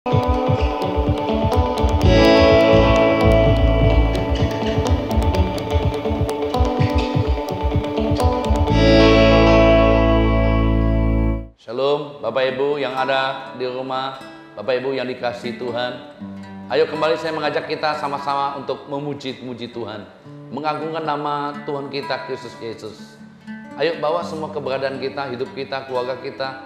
Shalom Bapak Ibu yang ada di rumah, Bapak Ibu yang dikasihi Tuhan. Ayo kembali saya mengajak kita sama-sama untuk memuji Tuhan, mengagungkan nama Tuhan kita Kristus Yesus. Ayo bawa semua keberadaan kita, hidup kita, keluarga kita,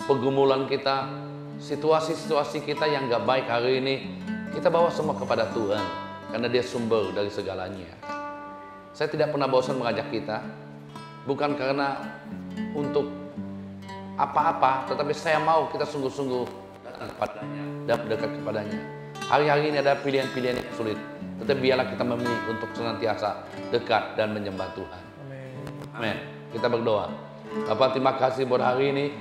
pergumulan kita, situasi-situasi kita yang gak baik hari ini, kita bawa semua kepada Tuhan, karena Dia sumber dari segalanya. Saya tidak pernah bosan mengajak kita, bukan karena untuk apa-apa, tetapi saya mau kita sungguh-sungguh datang kepadanya dan mendekat kepadanya. Hari-hari ini ada pilihan-pilihan yang sulit, tetapi biarlah kita memilih untuk senantiasa dekat dan menyembah Tuhan. Amin. Kita berdoa. Bapa, terima kasih buat hari ini.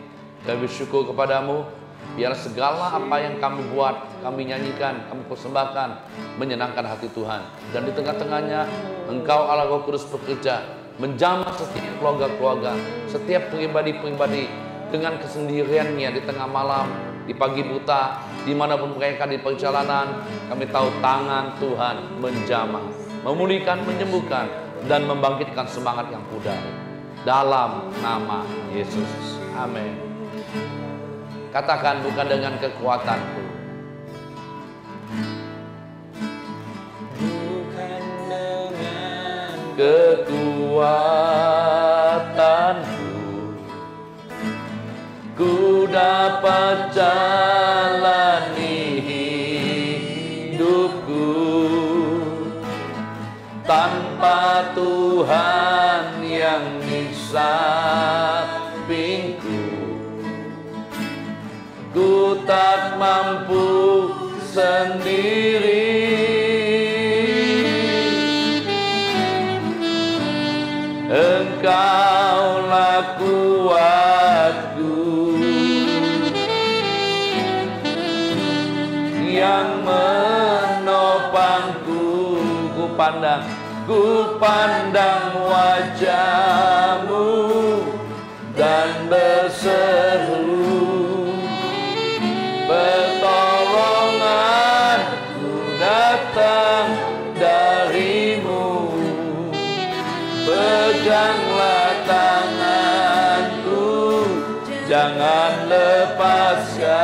Kami bersyukur kepadamu. Biar segala apa yang kami buat, kami nyanyikan, kami persembahkan, menyenangkan hati Tuhan. Dan di tengah-tengahnya, Engkau Allah Roh Kudus bekerja, menjamah setiap keluarga-keluarga, setiap pribadi-pribadi, dengan kesendiriannya di tengah malam, di pagi buta, dimanapun mereka di perjalanan, kami tahu tangan Tuhan menjamah, memulihkan, menyembuhkan, dan membangkitkan semangat yang pudar. Dalam nama Yesus. Amin. Katakan, bukan dengan kekuatanku. Bukan dengan kekuatanku ku dapat jalani hidupku, tanpa Tuhan yang di sampingku, ku tak mampu sendiri. Engkaulah kuatku yang menopangku. Ku pandang wajah-Mu dan berseru, pertolonganku datang dari-Mu. Peganglah tanganku, jangan lepaskan.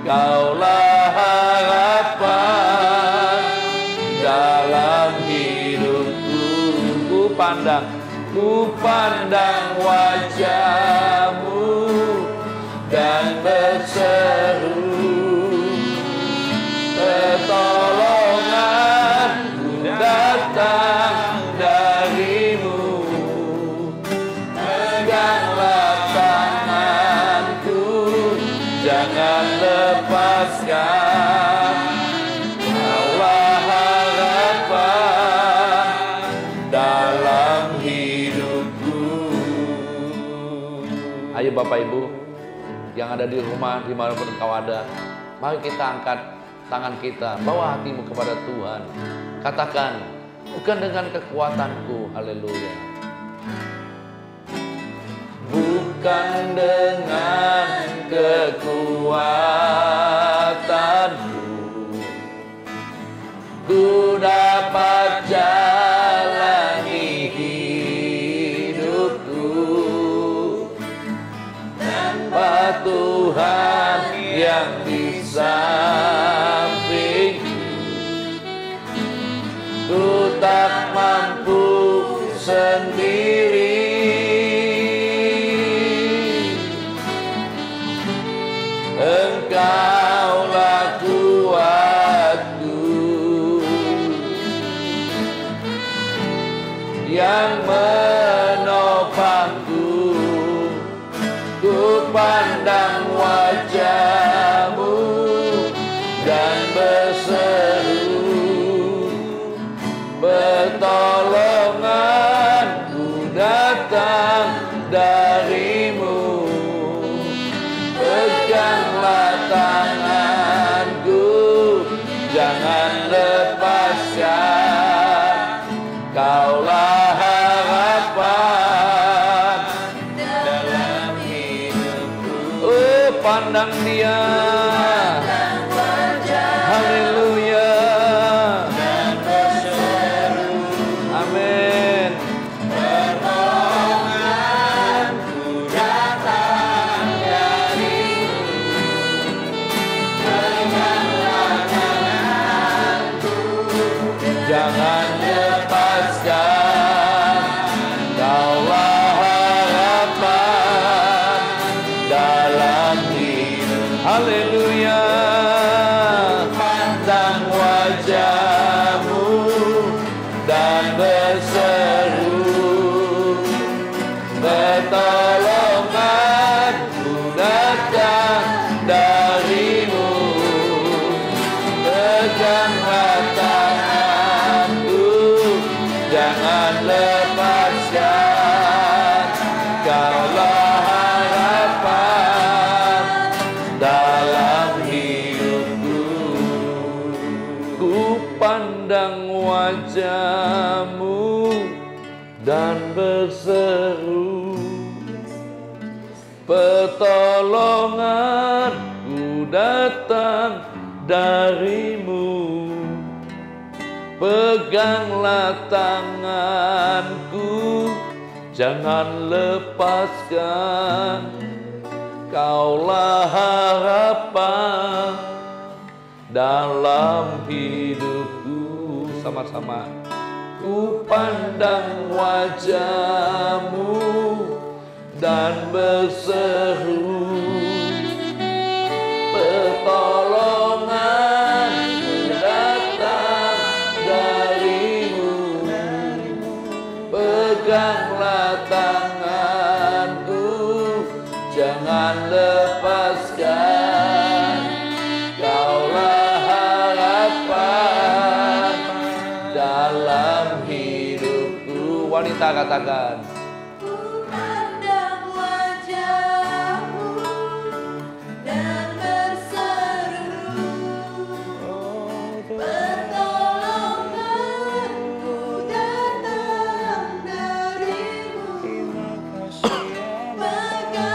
Kaulah harapan dalam hidupku. Ku pandang wajah-Mu dan berseru, pertolonganku datang dari-Mu. Peganglah tanganku, jangan lepaskan. Kaulah harapan dalam hidupku. Ayo Bapak Ibu yang ada di rumah, dimanapun engkau ada, mari kita angkat tangan kita, bawa hatimu kepada Tuhan. Katakan, bukan dengan kekuatanku. Haleluya. Bukan dengan kekuatanku ku dapat jalani hidupku, tanpa Tuhan yang di sampingku, ku tak mampu sendiri. Engkaulah kuatku yang menopangku. Ku pandang wajah-Mu dan berseru, pertolonganku datang dari-Mu. Peganglah tanganku, haleluya. Pandang wajah-Mu dan berseru, pertolonganku datang dari-Mu. Peganglah tanganku, jangan lepaskan, Kaulah harapan dalam hidupku. Ku pandang wajah-Mu dan berseru, pertolonganku datang dari-Mu. Peganglah tanganku, jangan lepaskan, Kaulah harapan dalam hidupku. Sama-sama. Ku pandang wajah-Mu dan berseru, pertolonganku datang dari-Mu. Peganglah tanganku, jangan lepaskan, Kaulah harapan dalam hidupku. Wanita katakan, Ku pandang wajah-Mu dan berseru, pertolonganku datang dari-Mu.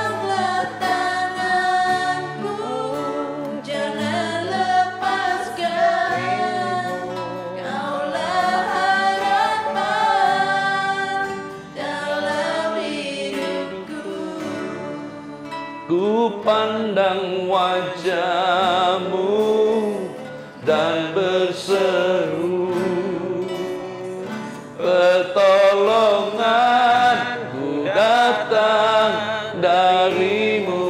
Peganglah tanganku, jangan lepaskan, Kaulah harapan dalam hidupku. ku pandang wajah-Mu dan berseru, pertolonganku datang dari-Mu.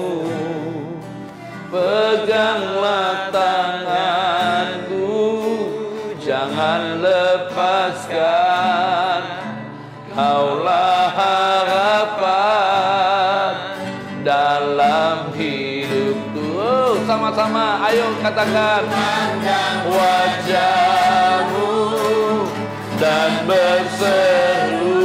Peganglah tanganku, jangan lepaskan, Kaulah harapan dalam hidupku. Oh, sama-sama, ayo katakan, wajah-Mu dan berseru,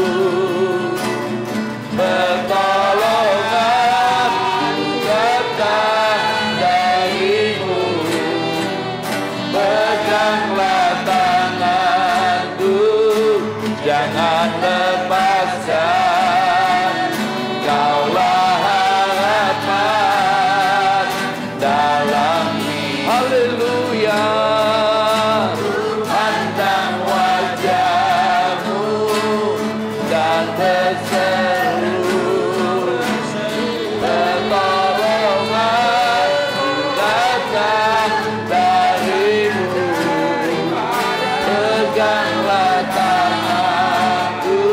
pertolonganku datang dari-Mu. Peganglah tanganku, jangan lepaskan, Kaulah harapan dalam hidup. Haleluya. Pandang wajah-Mu dan berseru, pertolonganku datang dari-Mu. Peganglah tanganku,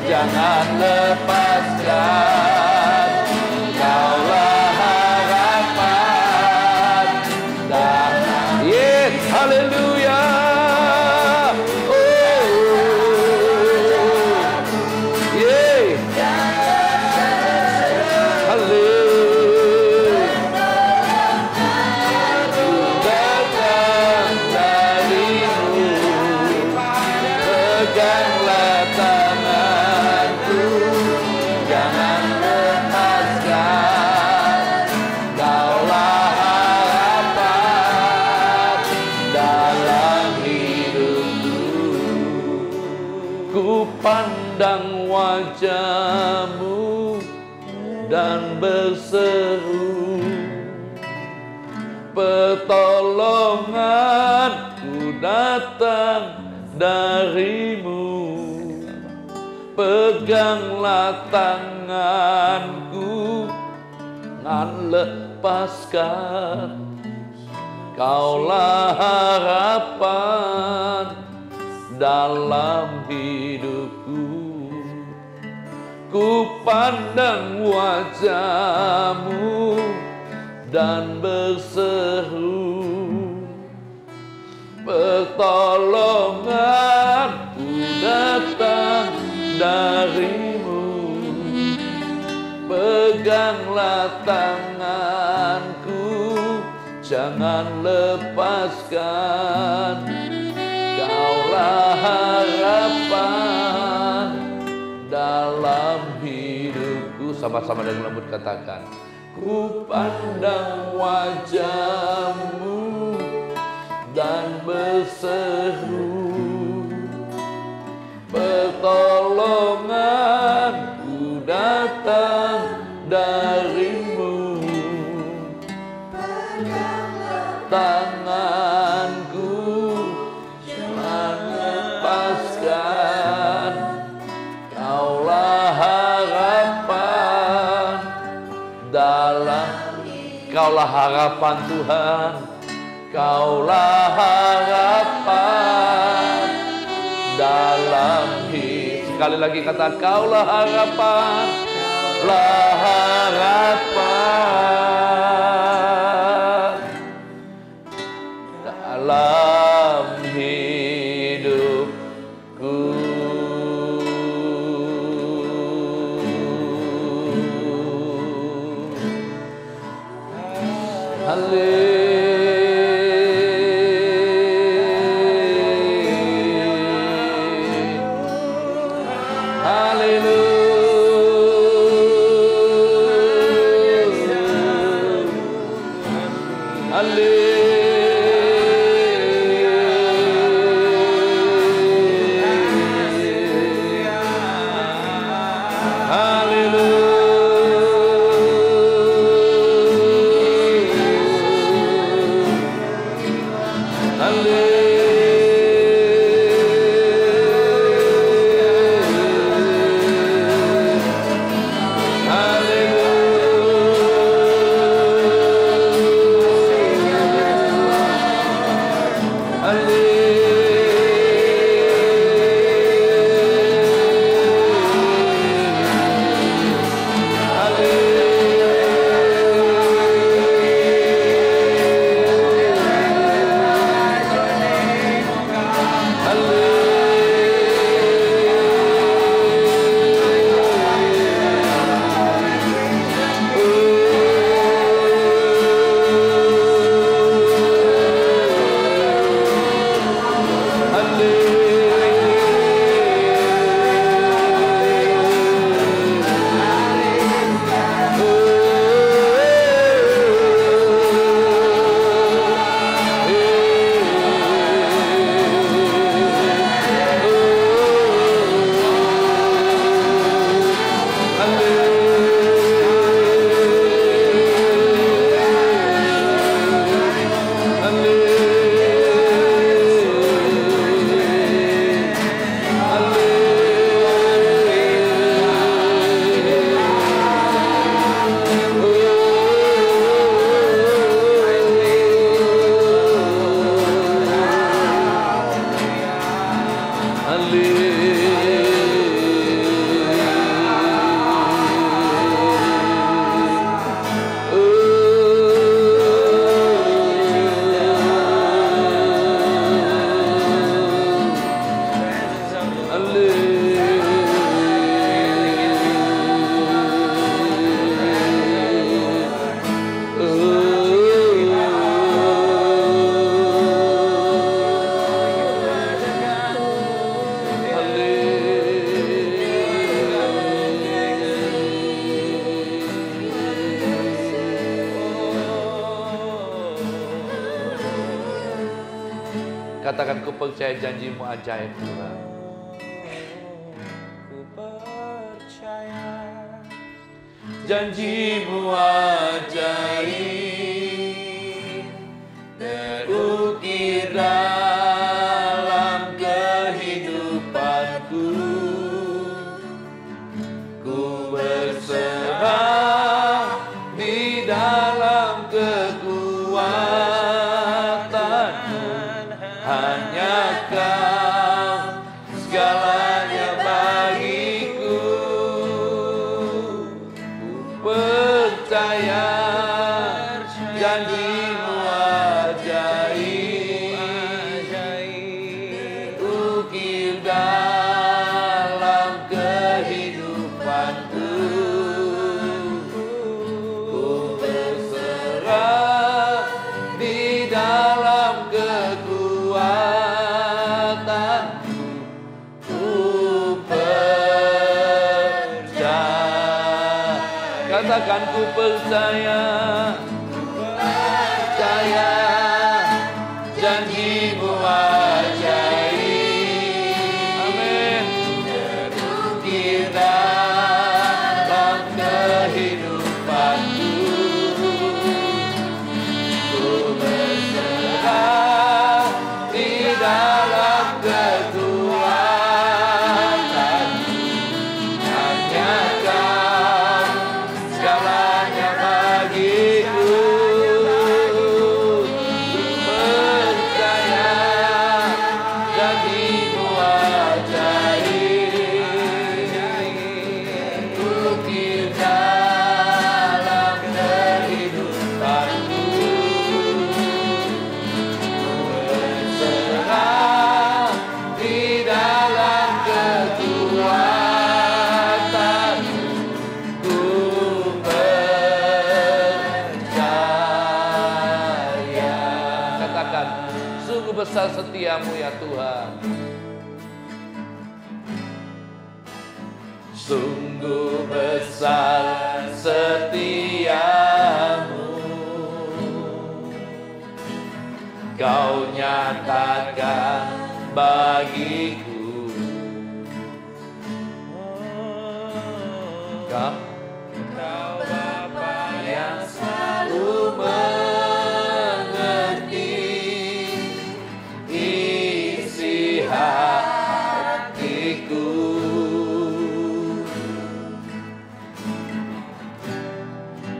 jangan lepaskan, Kaulah harapan dalam. Yes, haleluya. Oh, yeah. Haleluya. Datang dari-Mu. Peganglah tanganku, jangan lepaskan, Kaulah harapan dalam hidupku. Ku pandang wajah-Mu dan berseru, pertolonganku datang dari-Mu. Peganglah tanganku, jangan lepaskan, Kaulah harapan dalam hidupku. Ku pandang wajah-Mu dan berseru, pertolonganku datang darimu. Peganglah tanganku, jangan lepaskan. Kaulah harapan dalam hidupku. Sama-sama dengan lembut katakan, ku pandang wajahmu dan berseru, pertolonganku datang darimu. Tanganku jangan lepaskan. Kaulah harapan Kaulah harapan Tuhan, Kaulah harapan dalam hidup. Sekali lagi kata, Kaulah harapan, Kaulah harapan dalam hidupku. Katakan, ku percaya janjimu ajaib Tuhan. Ku percaya Janjimu ajaib, terukir dalam kehidupanku. Ku berserah di dalam kekuatanmu. Hanya Kau segalanya bagiku. Ku percaya ajaib, ukir dalam kehidupanku. Ku berserah di dalam kekuatanmu. Ku percaya. Katakan ku percaya. Percaya janjimu ajaib. Amin. Terukir dalam kehidupanku. Ku berserah di dalam kekuatanmu. Hanya Kau segalanya bagiku. Percaya janjimu ajaib. Ukir dalam kehidupanku. Berserah di dalam kekuatanmu. Ku percaya. Katakan, sungguh besar setiamu ya Tuhan. Sungguh besar setiamu. Kau nyatakan bagiku. Kau Bapa yang selalu mengerti isi hatiku.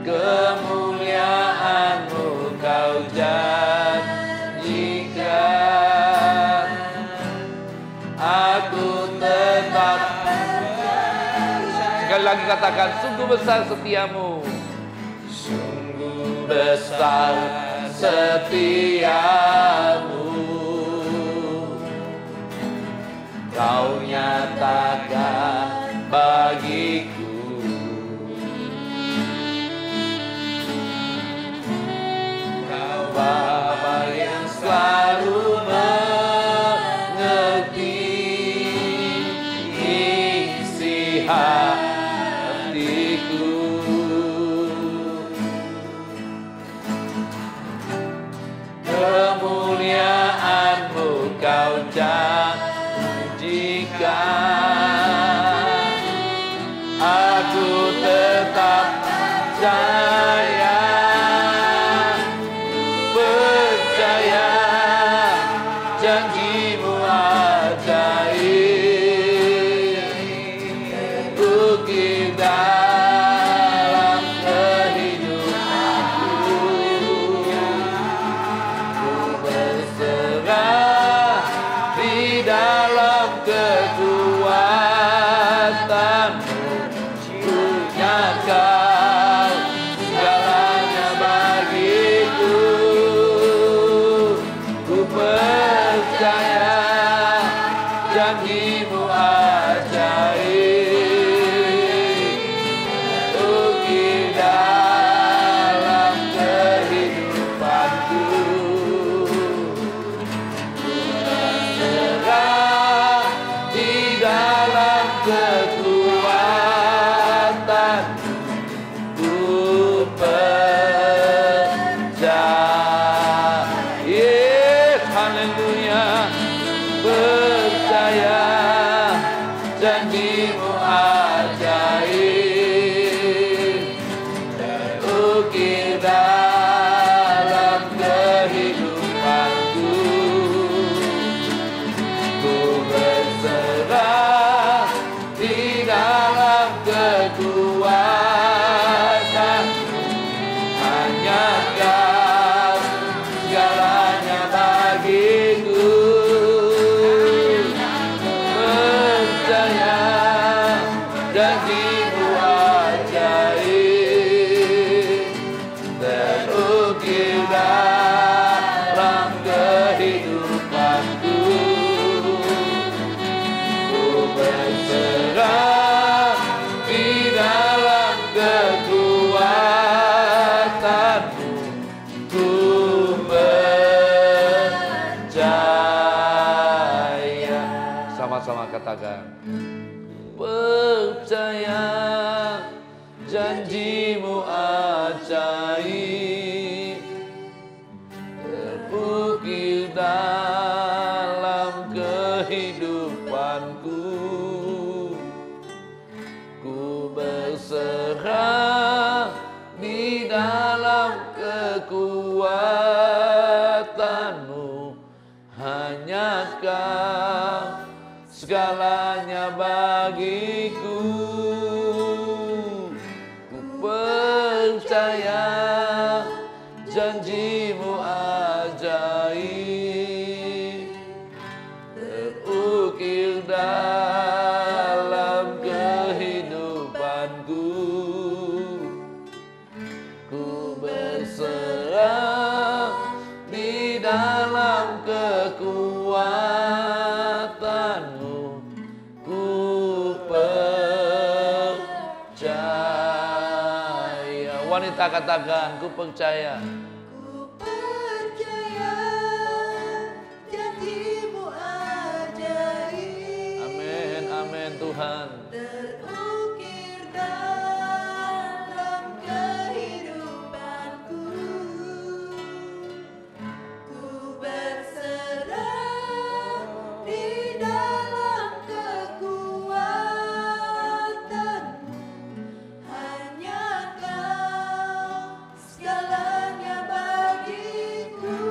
Kemuliaan-Mu Kau janjikan. Aku tetap. Sekali lagi katakan, sungguh besar setiamu. Sungguh besar setiamu. Kau nyatakan bagiku. Kau Bapa yang selalu mengerti isi hatiku. Kemuliaan-Mu Kau janjikan. Aku tetap percaya. Percaya janjimu ajaib. Ukir dalam kehidupanku. Ku berserah di dalam kekuatanmu. Ku nyatakan segalanya bagiku. Ku percaya janjimu ajaib. Ukir dalam kehidupanku. Berserah di dalam kekuatanmu. Ku percaya. Yes, haleluya. Percaya katakan. Percaya janjimu ajaib, terukir dalam kehidupanku. Ku berserah di dalam kekuatanmu, hanya Kau segalanya bagiku. Ku percaya janjimu ajaib, terukir dalam kehidupanku. Ku berserah di dalam kekuatanmu. Ku percaya. Wanita katakan, ku percaya. Ku percaya janjimu ajaib, Amin, amin Tuhan. terukir dalam kehidupanku. Ku berserah di dalam kekuatanmu, hanya Kau segalanya bagiku.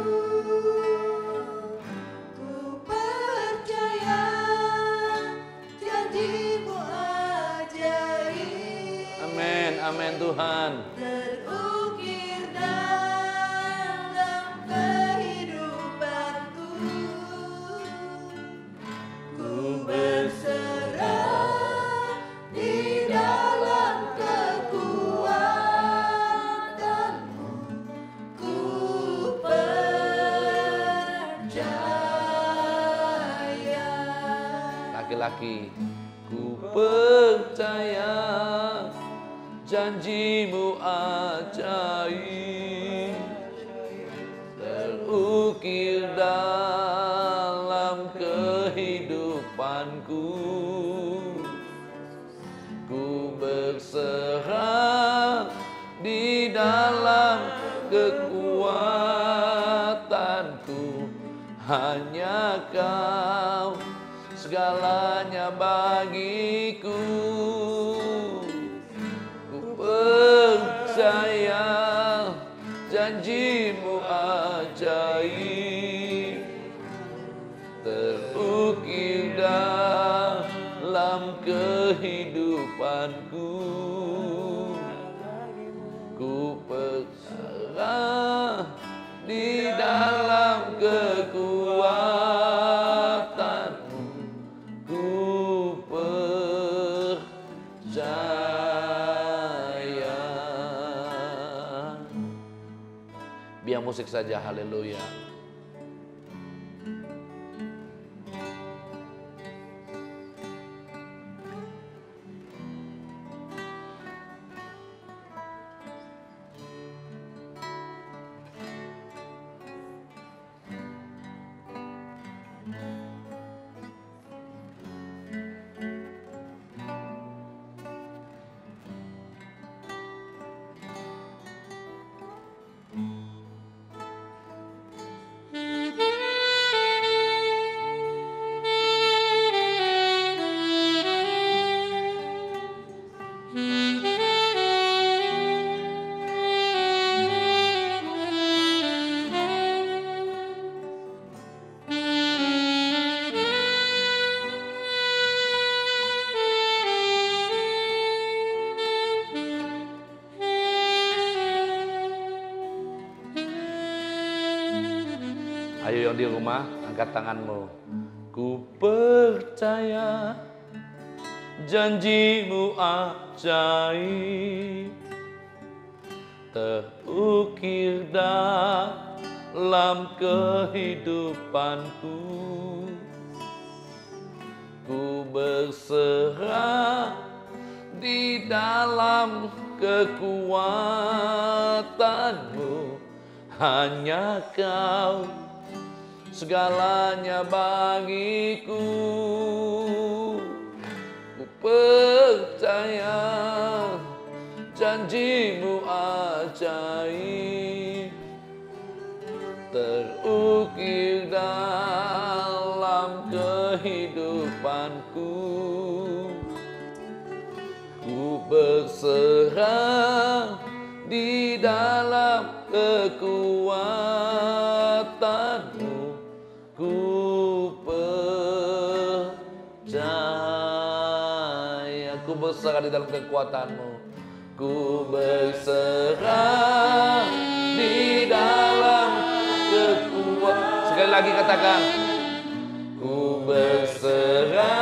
Ku percaya janjimu ajaib, Amin, amin Tuhan. terukir dalam kehidupanku. Ku berserah di dalam kekuatanmu. Ku percaya. Laki-laki, ku percaya janjimu ajaib, terukir dalam kehidupanku. Ku berserah di dalam kekuatanku, hanya Kau segalanya bagiku. Ku percaya janjimu ajaib, terukir dalam kehidupanku. Ku percaya di dalam kekuatanmu. Ku percaya. Biar musik saja, haleluya. Ayo yang di rumah, angkat tanganmu. Ku percaya janjimu ajaib, terukir dalam kehidupanku. Ku berserah di dalam kekuatanmu, hanya Kau segalanya bagiku. Ku percaya janjimu ajaib, terukir dalam kehidupanku. Ku berserah di dalam kekuatanmu. Ku percaya, ku berserah di dalam kekuatanmu. Ku berserah di dalam kekuatan. Sekali lagi katakan, ku berserah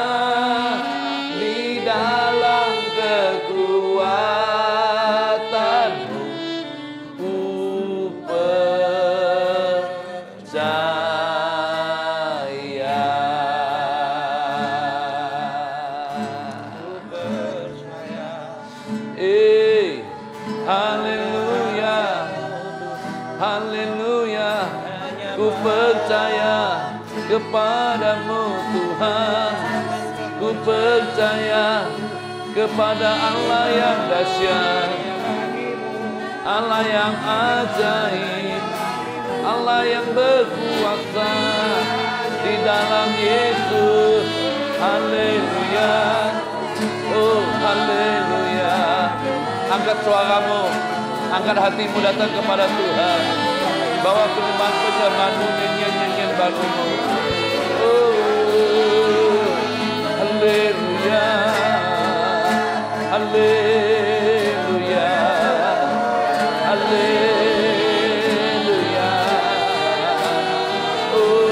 di dalam kekuatanmu. Ku percaya. Haleluya, haleluya. Ku percaya kepadamu Tuhan. Ku percaya kepada Allah yang dahsyat, Allah yang ajaib, Allah yang berkuasa di dalam Yesus. Haleluya, oh haleluya. Angkat suaramu, angkat hatimu, datang kepada Tuhan. Bawa penyembahan-penyembahanmu, nyanyian-nyanyian barumu. Oh, haleluya, haleluya, haleluya. Oh,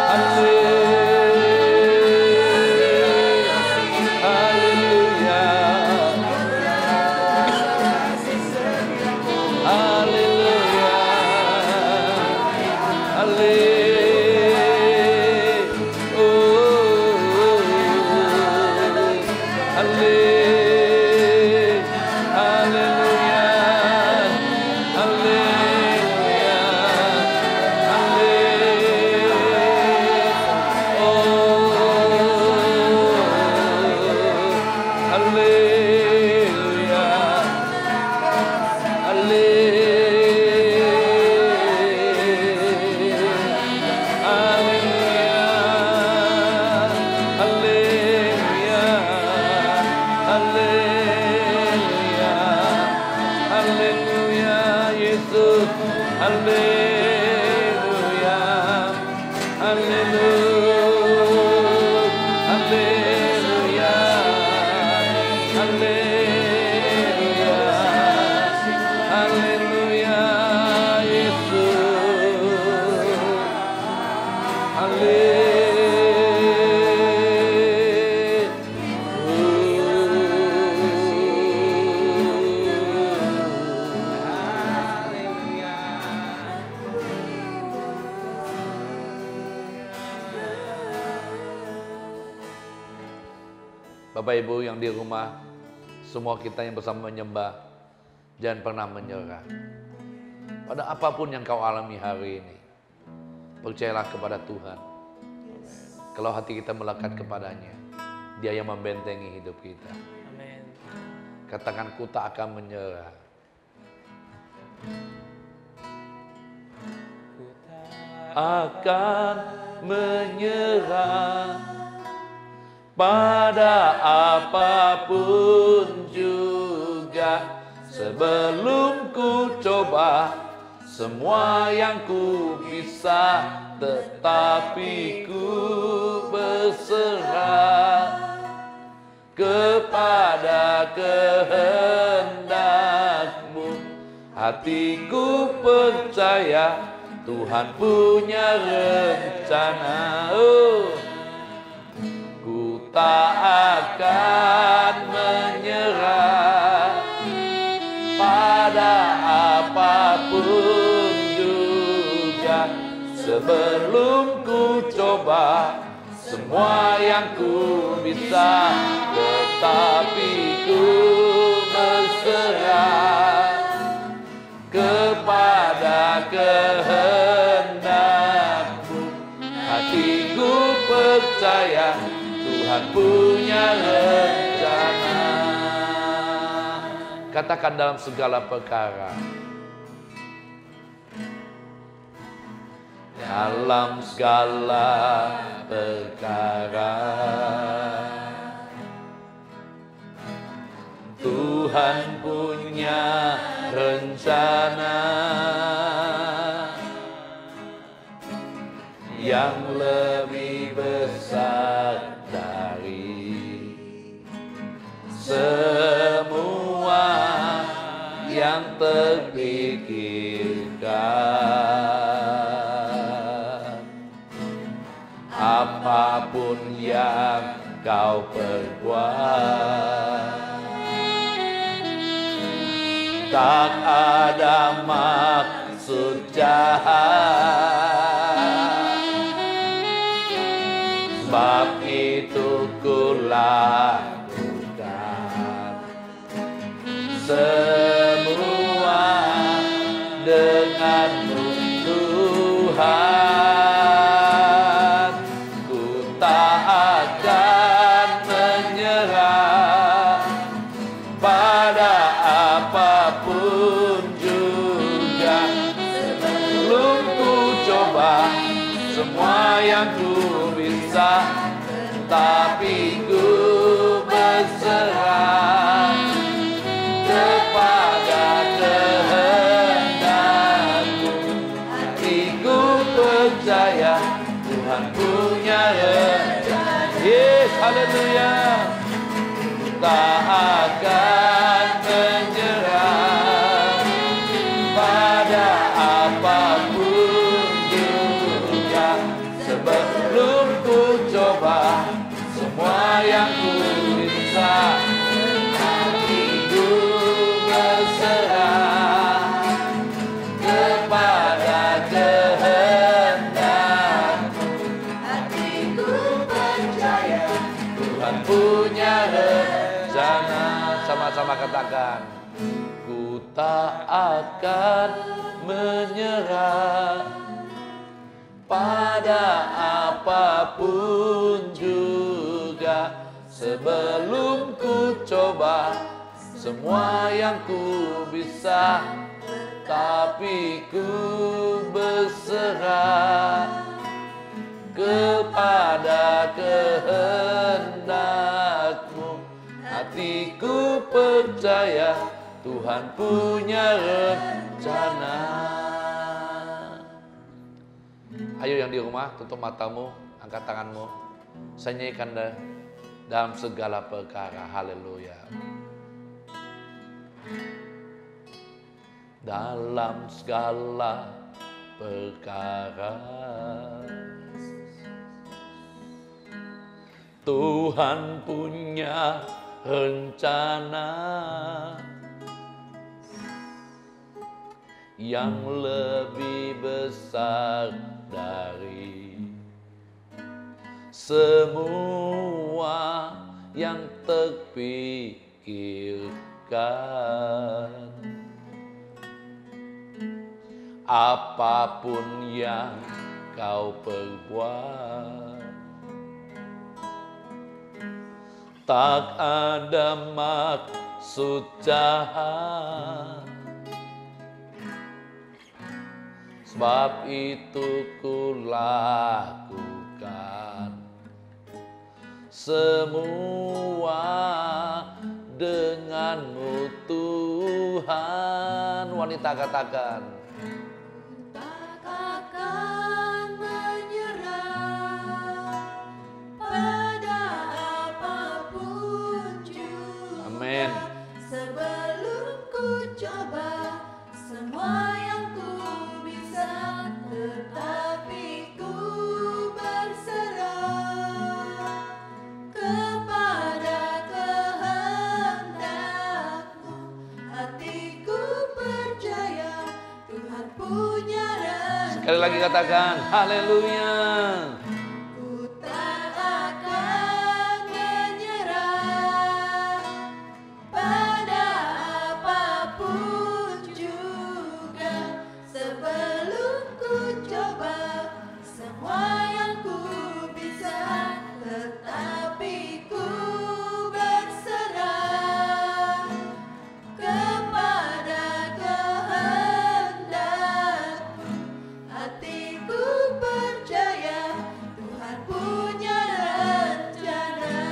haleluya, haleluya, Bapak Ibu yang di rumah, semua kita yang bersama menyembah, jangan pernah menyerah. Pada apapun yang kau alami hari ini, percayalah kepada Tuhan. Kalau hati kita melekat kepadanya, Dia yang membentengi hidup kita. Amin. Katakan, ku tak akan menyerah. Ku tak Akan menyerah pada apapun juga, sebelum ku coba semua yang ku bisa, tetapi ku berserah kepada kehendak-Mu. Hatiku percaya Tuhan punya rencana. Ku tak akan menyerah pada apapun juga, sebelum ku coba semua yang ku bisa, tetapi ku berserah kepada kehendak punya rencana. Katakan dalam segala perkara. Dalam segala perkara Tuhan punya rencana yang lebih besar dari semua yang terpikirkan. Apapun yang kau perbuat, tak ada maksud jahat, sebab itu kulakukan semua denganmu Tuhan. Semua yang ku bisa, tapi ku berserah kepada kehendakmu. Hatiku percaya Tuhan punya rencana. Yes, haleluya. Tak akan menyerah pada apapun. Sebelum ku coba semua yang ku bisa, hatiku berserah kepada kehendakmu. Hatiku percaya Tuhan punya rencana. Sama-sama katakan, ku tak akan menyerah pada apapun juga, sebelum ku coba semua yang ku bisa, tapi ku berserah kepada kehendakmu. Hatiku percaya Tuhan punya rencana. Ayo yang di rumah, tutup matamu, angkat tanganmu. Saya nyanyikan dalam segala perkara. Haleluya. Dalam segala perkara Tuhan punya rencana yang lebih besar dari semua yang terpikirkan. Apapun yang kau perbuat, tak ada maksud jahat, sebab itu kulakukan semua denganmu Tuhan. Wanita katakan, tak akan menyerah pada apapun juga. amin. Sebelum ku coba semua yang ku bisa, tetapi ku berserah kepada kehendakmu. Hatiku percaya Tuhan punya rencana. Sekali lagi katakan, haleluya. Ku tak akan menyerah pada apapun juga, sebelum ku coba semua yang ku bisa, tetapi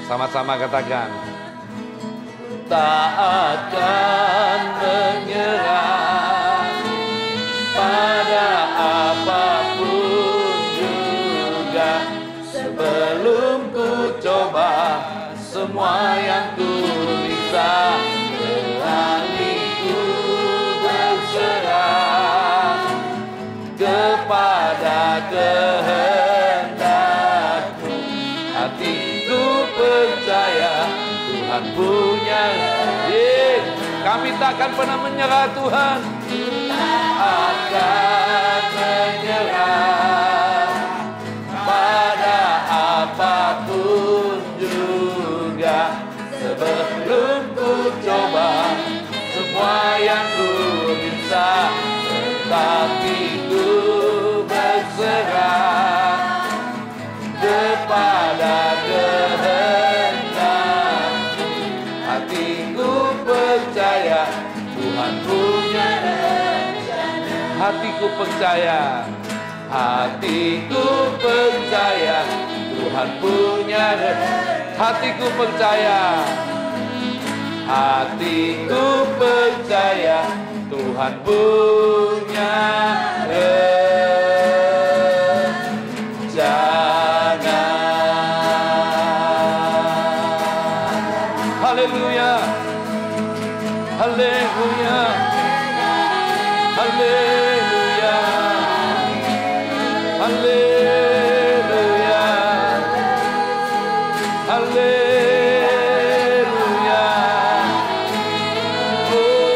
Sama-sama katakan. Tak akan menyerah pada apapun juga, sebelum ku coba semua yang ku bisa, beraniku berserah kepada kehendakmu. Hatiku percaya Tuhan punya. Kami takkan pernah menyerah Tuhan. Akan menyerah pada apapun juga, sebelum ku coba semua yang ku bisa, tetapi ku berserah kepada kehendakmu. Hatiku percaya Tuhan punya rencana. Hatiku percaya, hatiku percaya Tuhan punya rencana. Hatiku percaya, hatiku percaya Tuhan punya rencana. Haleluya, haleluya, haleluya, haleluya, haleluya. Oh,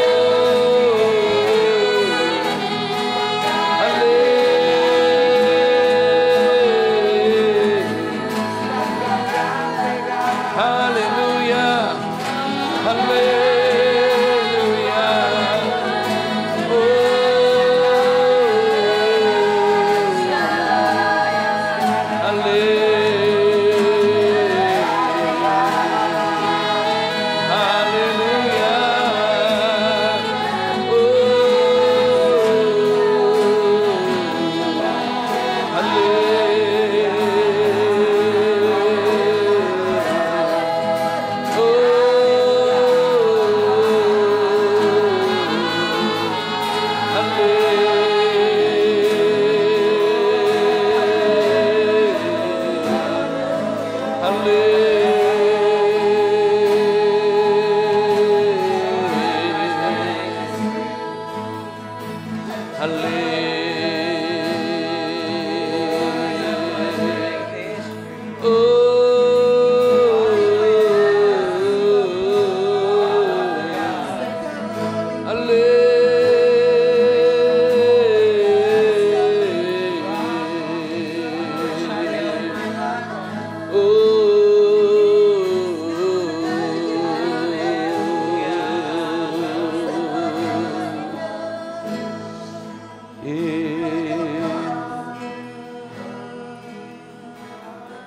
haleluya, haleluya.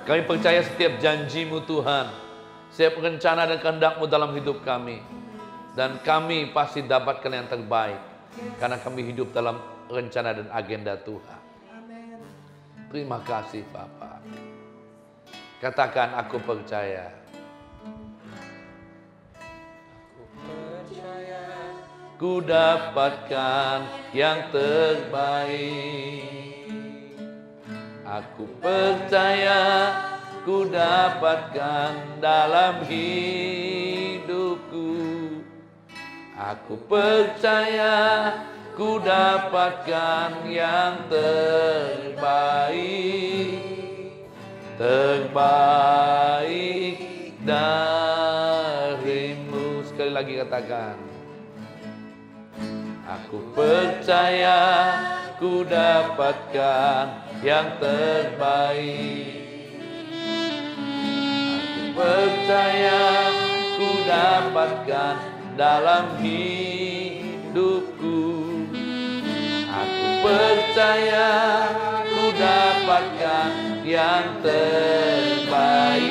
Kami percaya setiap janji-Mu Tuhan, setiap rencana dan kehendak-Mu dalam hidup kami. Dan kami pasti dapatkan yang terbaik, karena kami hidup dalam rencana dan agenda Tuhan. Terima kasih Bapa. Katakan, aku percaya. Ku dapatkan yang terbaik. Aku percaya ku dapatkan dalam hidupku. Aku percaya ku dapatkan yang terbaik. Terbaik darimu. Sekali lagi katakan. Aku percaya ku dapatkan yang terbaik. Aku percaya ku dapatkan dalam hidupku. Aku percaya ku dapatkan yang terbaik.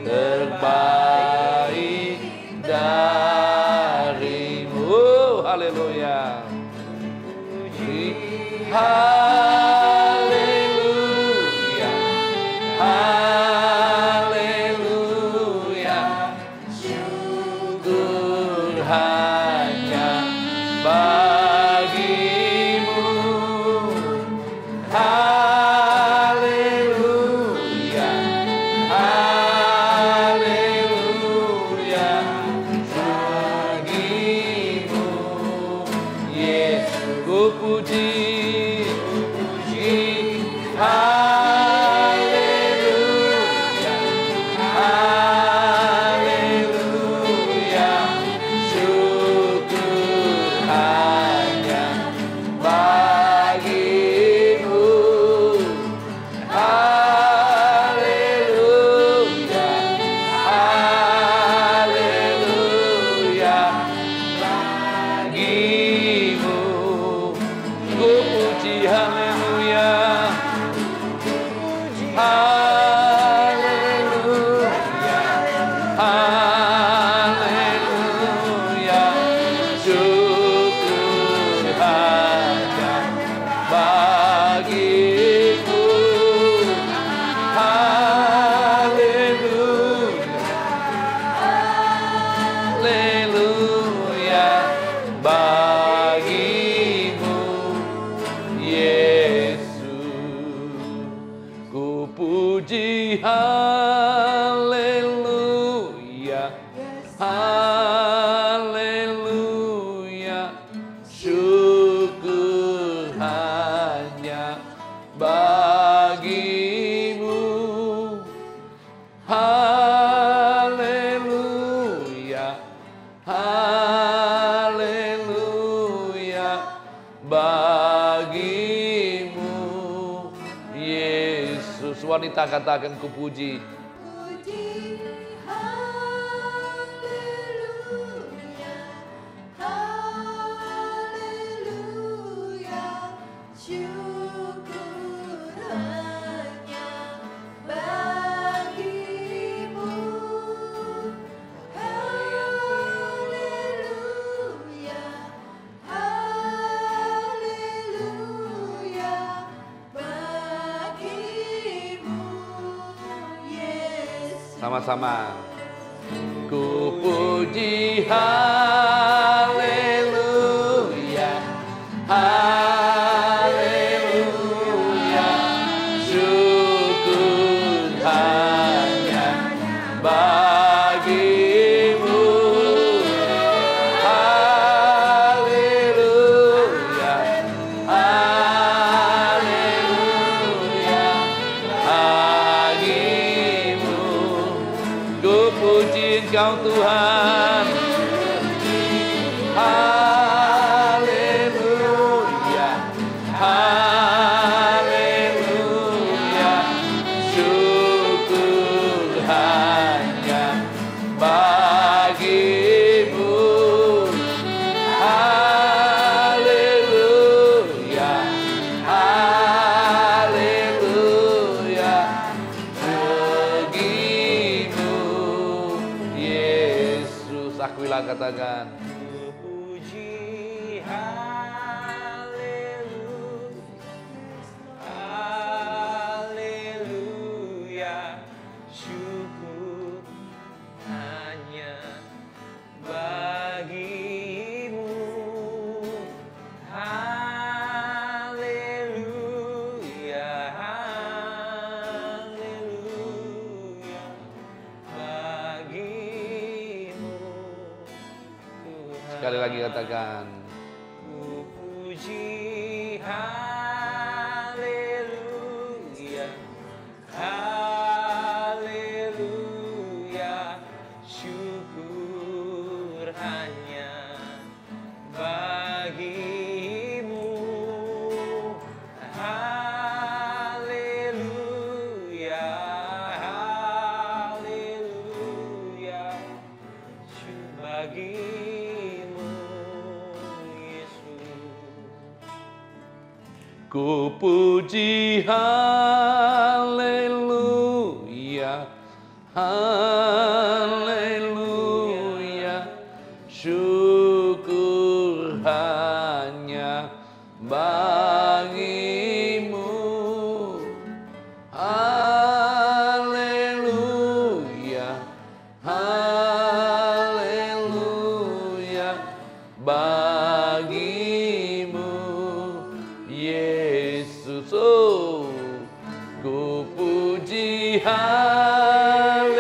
Terbaik darimu. Oh, haleluya. Haleluya, haleluya, puji, haleluya, haleluya, syukur hanya bagimu, haleluya, haleluya, bagimu, ku puji haleluya, haleluya, haleluya, syukur hanya bagimu, haleluya, haleluya, bagimu, Yesus. Ku puji haleluya, haleluya, syukur hanya bagimu, haleluya, haleluya, bagimu, Yesus. Wanita katakan ku puji, Puji, haleluya, haleluya, syukur hanya bagimu, haleluya, haleluya, bagimu, Yesus. sama-sama. Ku puji haleluya, haleluya, syukur hanya bagimu, haleluya, haleluya, bagimu. Ku puji Engkau Tuhan, haleluya, haleluya, syukur hanya bagimu, haleluya, haleluya, bagimu, Yesus. Akuilah katakan, Puji haleluya, haleluya, syukur hanya bagimu, haleluya, haleluya, bagimu, Tuhan. sekali lagi katakan, Ku puji haleluya, haleluya, syukur hanya bagimu, haleluya, haleluya, bagimu, Yesus. ku puji haleluya, haleluya, syukur hanya bagimu, haleluya, haleluya, bagimu, Yesus. Oh, ku puji haleluya,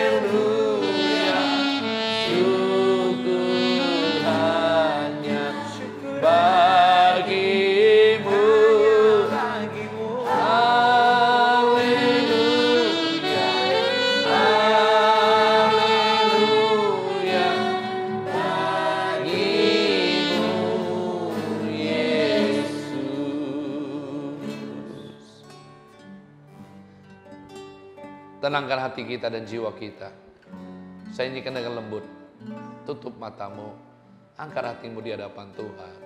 haleluya, syukur Tenangkan hati kita dan jiwa kita. Saya nyanyikan dengan lembut. Tutup matamu, angkat hatimu di hadapan Tuhan.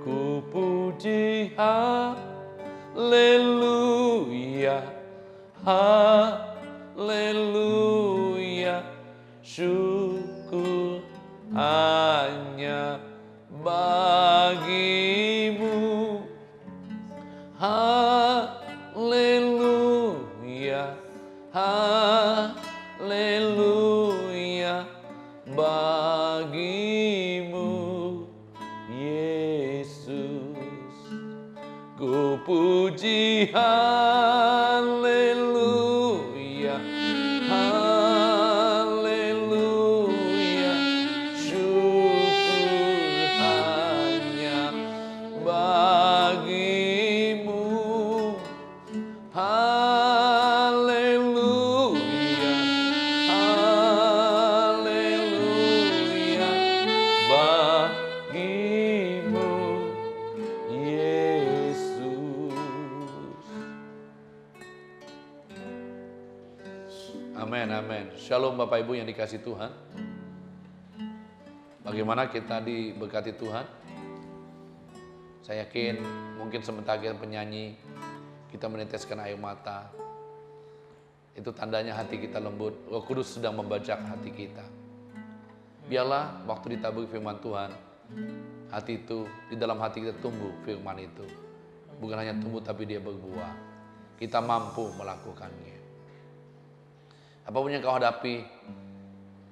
Ku puji haleluya, haleluya, syukur hanya bagimu. Haleluya, haleluya, bagimu Yesus. Ku puji haleluya, haleluya, syukur hanya bagimu. Haleluya, haleluya, bagimu Yesus. Amin, amin. Shalom Bapak Ibu yang dikasih Tuhan. Bagaimana kita diberkati Tuhan? Saya yakin mungkin sebentar kita penyanyi, kita meneteskan air mata. Itu tandanya hati kita lembut. Roh Kudus sedang membajak hati kita. Biarlah waktu ditaburi firman Tuhan, hati itu, di dalam hati kita tumbuh firman itu. Bukan hanya tumbuh tapi dia berbuah. Kita mampu melakukannya. Apapun yang kau hadapi,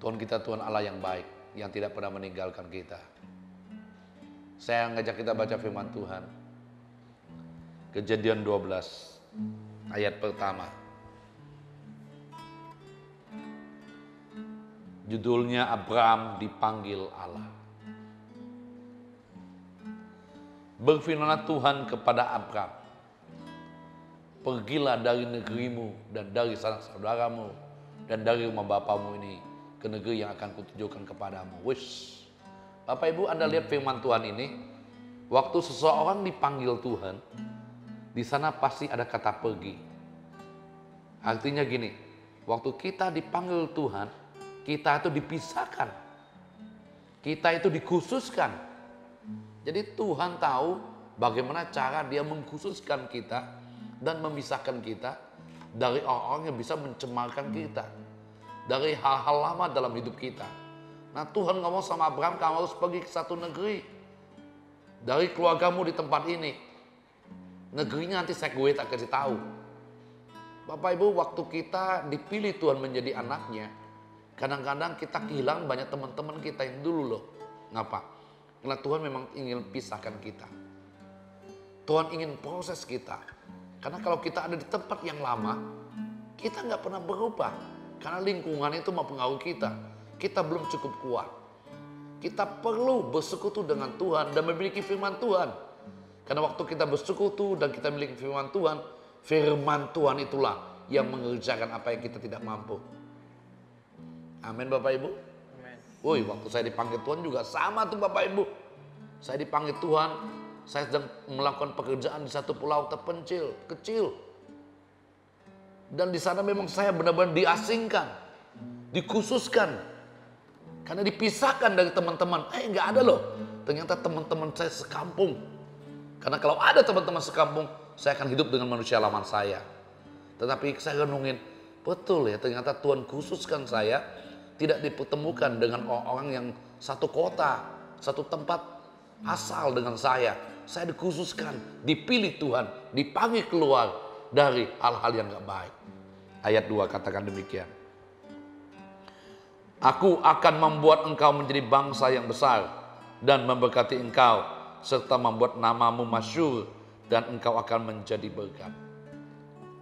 Tuhan kita Tuhan Allah yang baik, yang tidak pernah meninggalkan kita. Saya ngajak kita baca firman Tuhan. Kejadian 12 ayat pertama. Judulnya Abraham dipanggil Allah. Berfirmanlah Tuhan kepada Abraham, pergilah dari negerimu dan dari sanak saudaramu dan dari rumah bapamu ini ke negeri yang akan kutunjukkan kepadamu. Wish. Bapak Ibu, Anda lihat firman Tuhan ini, waktu seseorang dipanggil Tuhan, di sana pasti ada kata pergi. Artinya gini, waktu kita dipanggil Tuhan, kita itu dipisahkan. Kita itu dikhususkan. Jadi Tuhan tahu bagaimana cara dia mengkhususkan kita dan memisahkan kita dari orang-orang yang bisa mencemarkan kita. Dari hal-hal lama dalam hidup kita. Nah Tuhan ngomong sama Abraham, kamu harus pergi ke satu negeri. Dari keluargamu di tempat ini. Negerinya nanti gue tak kasih tahu. Bapak Ibu, waktu kita dipilih Tuhan menjadi anaknya, kadang-kadang kita kehilangan banyak teman-teman kita yang dulu loh. Ngapa? Karena Tuhan memang ingin pisahkan kita. Tuhan ingin proses kita. Karena kalau kita ada di tempat yang lama, kita nggak pernah berubah. Karena lingkungan itu mempengaruhi kita. Kita belum cukup kuat. Kita perlu bersekutu dengan Tuhan dan memiliki firman Tuhan. Karena waktu kita bersekutu dan kita memiliki firman Tuhan itulah yang mengerjakan apa yang kita tidak mampu. Amin Bapak Ibu. Amin. Woi, waktu saya dipanggil Tuhan juga sama tuh Bapak Ibu. Saya dipanggil Tuhan, saya sedang melakukan pekerjaan di satu pulau terpencil, kecil. Dan di sana memang saya benar-benar diasingkan, dikhususkan. Karena dipisahkan dari teman-teman. Nggak ada loh. Ternyata teman-teman saya sekampung. Karena kalau ada teman-teman sekampung, saya akan hidup dengan manusia laman saya. Tetapi saya renungin, betul ya ternyata Tuhan khususkan saya tidak dipertemukan dengan orang-orang yang satu kota, satu tempat asal dengan saya. Saya dikhususkan, dipilih Tuhan, dipanggil keluar dari hal-hal yang gak baik. Ayat 2 katakan demikian. Aku akan membuat engkau menjadi bangsa yang besar dan memberkati engkau serta membuat namamu masyhur dan engkau akan menjadi berkat.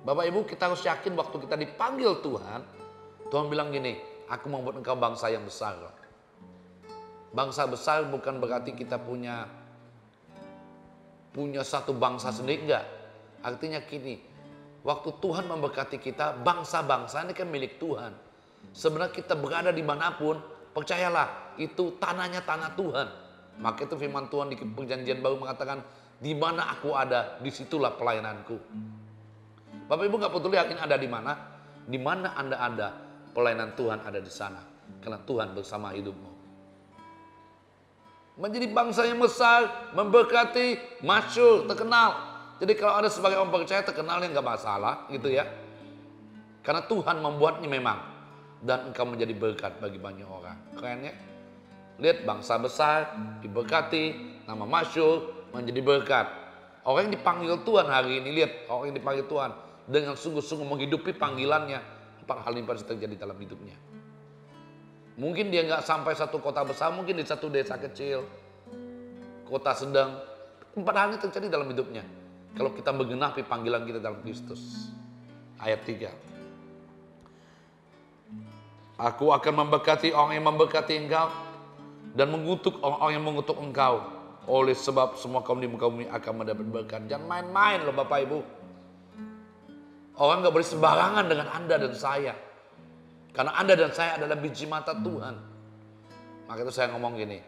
Bapak Ibu, kita harus yakin waktu kita dipanggil Tuhan, Tuhan bilang gini, aku membuat engkau bangsa yang besar. Bangsa besar bukan berarti kita punya satu bangsa sendiri, enggak. Artinya gini, waktu Tuhan memberkati kita, bangsa-bangsa ini kan milik Tuhan. Sebenarnya kita berada dimanapun, percayalah, itu tanahnya tanah Tuhan. Maka itu firman Tuhan di perjanjian baru mengatakan, di mana aku ada, disitulah pelayananku. Bapak Ibu nggak peduli yakin ada di mana Anda ada, pelayanan Tuhan ada di sana. Karena Tuhan bersama hidupmu. Menjadi bangsa yang besar, memberkati, masyhur, terkenal. Jadi kalau ada sebagai orang percaya terkenalnya nggak masalah gitu ya. Karena Tuhan membuatnya memang. Dan engkau menjadi berkat bagi banyak orang. Keren ya? Lihat bangsa besar, diberkati, nama masyhur, menjadi berkat. Orang yang dipanggil Tuhan hari ini, lihat orang yang dipanggil Tuhan dengan sungguh-sungguh menghidupi panggilannya. 4 hal ini pasti terjadi dalam hidupnya. Mungkin dia nggak sampai satu kota besar, mungkin di satu desa kecil, kota sedang. 4 hal ini terjadi dalam hidupnya. Kalau kita menggenapi panggilan kita dalam Kristus. Ayat 3. Aku akan memberkati orang yang memberkati engkau dan mengutuk orang yang mengutuk engkau. Oleh sebab semua kaum di muka bumi akan mendapat berkat. Jangan main-main loh Bapak Ibu. Orang nggak boleh sembarangan dengan Anda dan saya. Karena Anda dan saya adalah biji mata Tuhan. Maka itu saya ngomong gini.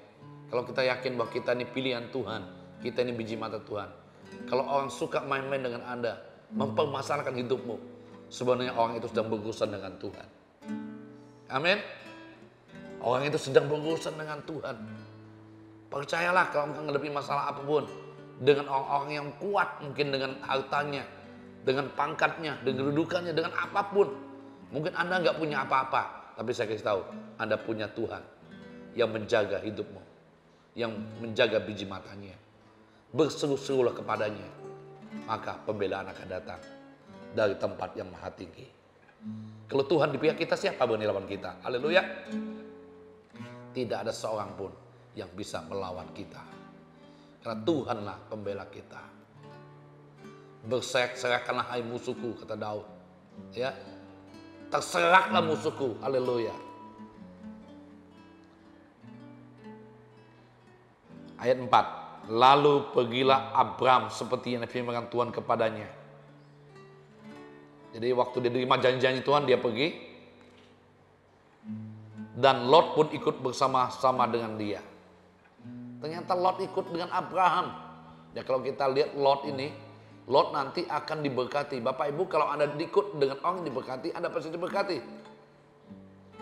Kalau kita yakin bahwa kita ini pilihan Tuhan. Kita ini biji mata Tuhan. Kalau orang suka main-main dengan Anda. Mempermasalahkan hidupmu. Sebenarnya orang itu sedang berurusan dengan Tuhan. Amin. Orang itu sedang berurusan dengan Tuhan. Percayalah kalau engkau menghadapi masalah apapun. Dengan orang-orang yang kuat. Mungkin dengan hartanya. Dengan pangkatnya. Dengan kedudukannya. Dengan apapun. Mungkin Anda nggak punya apa-apa. Tapi saya kasih tahu. Anda punya Tuhan. Yang menjaga hidupmu. Yang menjaga biji matanya. Berseru-serulah kepadanya. Maka pembelaan akan datang. Dari tempat yang maha tinggi. Kalau Tuhan di pihak kita, siapa berani lawan kita? Haleluya. Tidak ada seorang pun yang bisa melawan kita. Karena Tuhanlah pembela kita. Berserak-serakkanlah hai musuhku, kata Daud. Ya, terseraklah musuhku. Haleluya. Ayat 4. Lalu pergilah Abram seperti yang difirmankan Tuhan kepadanya. Jadi waktu dia terima janji-janji Tuhan, dia pergi. Dan Lot pun ikut bersama-sama dengan dia. Ternyata Lot ikut dengan Abraham. Ya kalau kita lihat Lot ini, Lot nanti akan diberkati. Bapak Ibu, kalau Anda ikut dengan orang yang diberkati, Anda pasti diberkati.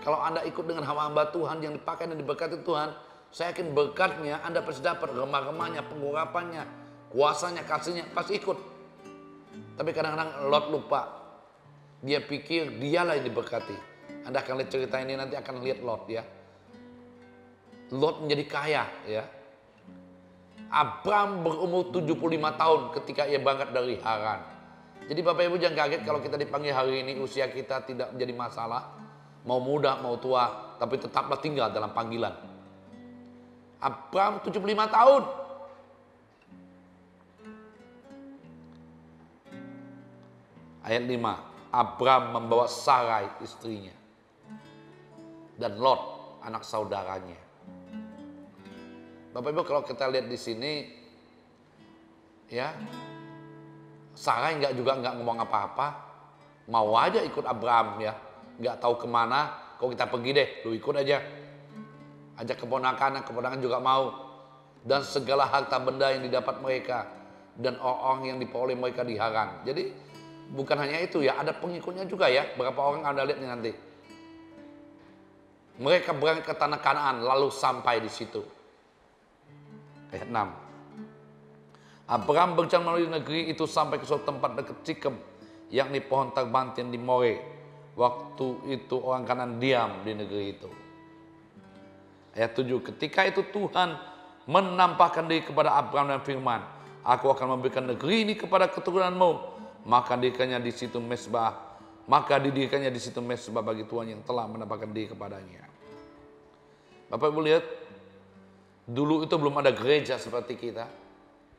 Kalau Anda ikut dengan hamba-hamba Tuhan yang dipakai dan diberkati Tuhan, saya yakin berkatnya Anda pasti dapat, remah-remahnya, pengurapannya, kuasanya, kasihnya, pasti ikut. Tapi kadang-kadang Lot lupa. Dia pikir dialah yang diberkati. Anda akan lihat cerita ini nanti akan lihat Lot ya. Lot menjadi kaya ya. Abram berumur 75 tahun ketika ia berangkat dari Haran. Jadi Bapak Ibu jangan kaget kalau kita dipanggil hari ini usia kita tidak menjadi masalah. Mau muda mau tua tapi tetaplah tinggal dalam panggilan. Abram 75 tahun. Ayat 5. Abram membawa Sarai istrinya dan Lot anak saudaranya. Bapak Ibu kalau kita lihat di sini ya, Sarai nggak ngomong apa-apa, mau aja ikut Abram ya, nggak tahu kemana, kok kita pergi deh, lu ikut aja. Ajak keponakan juga mau, dan segala harta benda yang didapat mereka dan orang yang diperoleh mereka di Haran. Jadi bukan hanya itu ya, ada pengikutnya juga ya. Berapa orang Anda lihat nih nanti. Mereka berangkat ke tanah Kanaan lalu sampai di situ. Ayat 6. Abraham berjalan melalui negeri itu sampai ke suatu tempat dekat Sikem, yakni pohon terbangtin di More. Waktu itu orang Kanaan diam di negeri itu. Ayat 7. Ketika itu Tuhan menampakkan diri kepada Abraham dan firman, aku akan memberikan negeri ini kepada keturunanmu. Maka didirikannya di situ mesbah. Maka didirikannya di situ mesbah bagi Tuhan yang telah menampakkan diri kepadanya. Bapak Ibu lihat, dulu itu belum ada gereja seperti kita.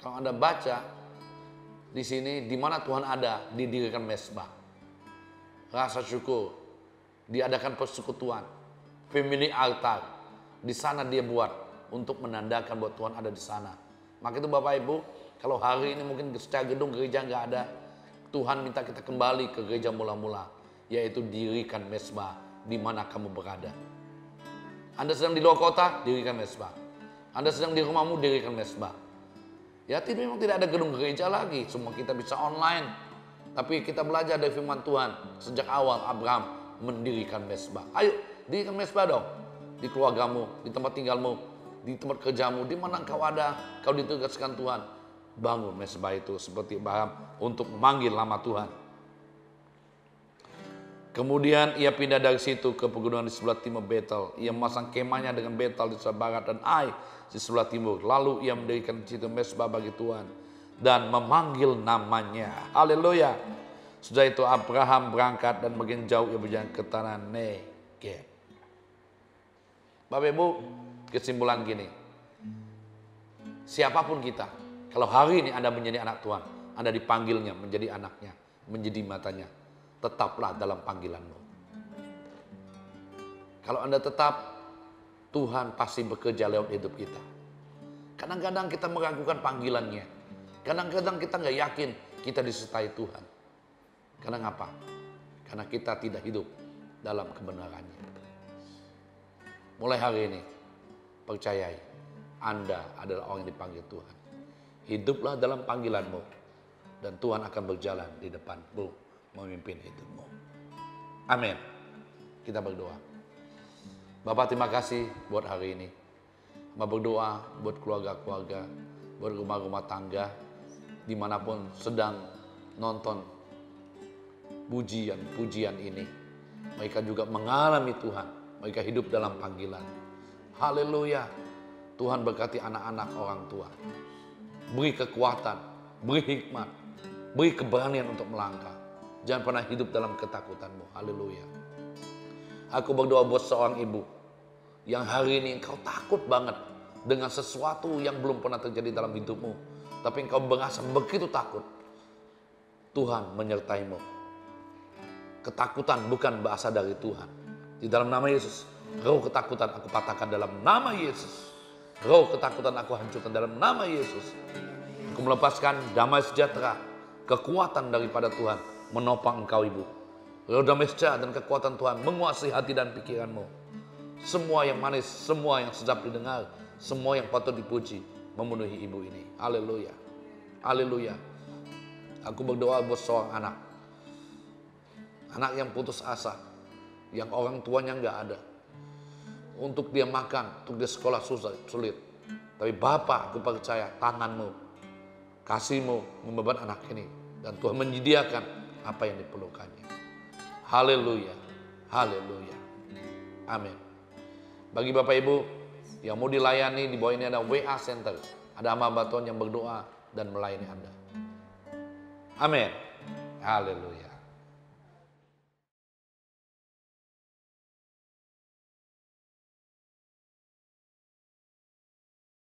Kalau Anda baca di sini, di mana Tuhan ada, didirikan mesbah. Rasa syukur, diadakan persekutuan, family altar. Di sana dia buat untuk menandakan bahwa Tuhan ada di sana. Maka itu Bapak Ibu, kalau hari ini mungkin secara gedung gereja nggak ada, Tuhan minta kita kembali ke gereja mula-mula, yaitu dirikan mesbah di mana kamu berada. Anda sedang di luar kota, dirikan mesbah. Anda sedang di rumahmu, dirikan mesbah. Ya memang tidak ada gedung gereja lagi, semua kita bisa online. Tapi kita belajar dari firman Tuhan sejak awal Abraham mendirikan mesbah. Ayo, dirikan mesbah dong. Di keluargamu, di tempat tinggalmu, di tempat kerjamu, di mana kau ada, kau ditugaskan Tuhan. Bangun mesbah itu seperti Abraham untuk memanggil nama Tuhan. Kemudian ia pindah dari situ ke pegunungan di sebelah timur Betel. Ia memasang kemahnya dengan Betel di sebelah barat dan Ai di sebelah timur. Lalu ia mendirikan di situ mesbah bagi Tuhan dan memanggil namanya. Haleluya. Sudah itu Abraham berangkat dan makin jauh ia berjalan ke tanah Negeb. Bapak Ibu, kesimpulan gini. Siapapun kita, kalau hari ini Anda menjadi anak Tuhan, Anda dipanggilnya menjadi anaknya, menjadi matanya, tetaplah dalam panggilanmu. Kalau Anda tetap, Tuhan pasti bekerja lewat hidup kita. Kadang-kadang kita meragukan panggilannya. Kadang-kadang kita nggak yakin kita disertai Tuhan. Karena apa? Karena kita tidak hidup dalam kebenarannya. Mulai hari ini, percayai, Anda adalah orang yang dipanggil Tuhan. Hiduplah dalam panggilanmu, dan Tuhan akan berjalan di depanmu, memimpin hidupmu. Amin. Kita berdoa. Bapak, terima kasih buat hari ini. Mau berdoa buat keluarga-keluarga, buat rumah-rumah tangga, dimanapun sedang nonton pujian ini. Mereka juga mengalami Tuhan. Mereka hidup dalam panggilan. Haleluya. Tuhan berkati anak-anak orang tua. Beri kekuatan, beri hikmat, beri keberanian untuk melangkah. Jangan pernah hidup dalam ketakutanmu. Haleluya. Aku berdoa buat seorang ibu yang hari ini engkau takut banget dengan sesuatu yang belum pernah terjadi dalam hidupmu. Tapi engkau merasa begitu takut. Tuhan menyertaimu. Ketakutan bukan bahasa dari Tuhan. Di dalam nama Yesus, roh ketakutan aku patahkan dalam nama Yesus. Roh ketakutan aku hancurkan dalam nama Yesus. Aku melepaskan damai sejahtera, kekuatan daripada Tuhan menopang engkau ibu. Roh damai sejahtera dan kekuatan Tuhan menguasai hati dan pikiranmu. Semua yang manis, semua yang sedap didengar, semua yang patut dipuji memenuhi ibu ini. Haleluya. Haleluya. Aku berdoa buat seorang anak. Anak yang putus asa, yang orang tuanya nggak ada. Untuk dia makan, untuk dia sekolah sulit. Tapi Bapa, aku percaya tanganmu, kasihmu membeban anak ini. Dan Tuhan menyediakan apa yang diperlukannya. Haleluya. Haleluya. Amin. Bagi Bapak Ibu yang mau dilayani, di bawah ini ada WA Center. Ada hamba Tuhan yang berdoa dan melayani Anda. Amin. Haleluya.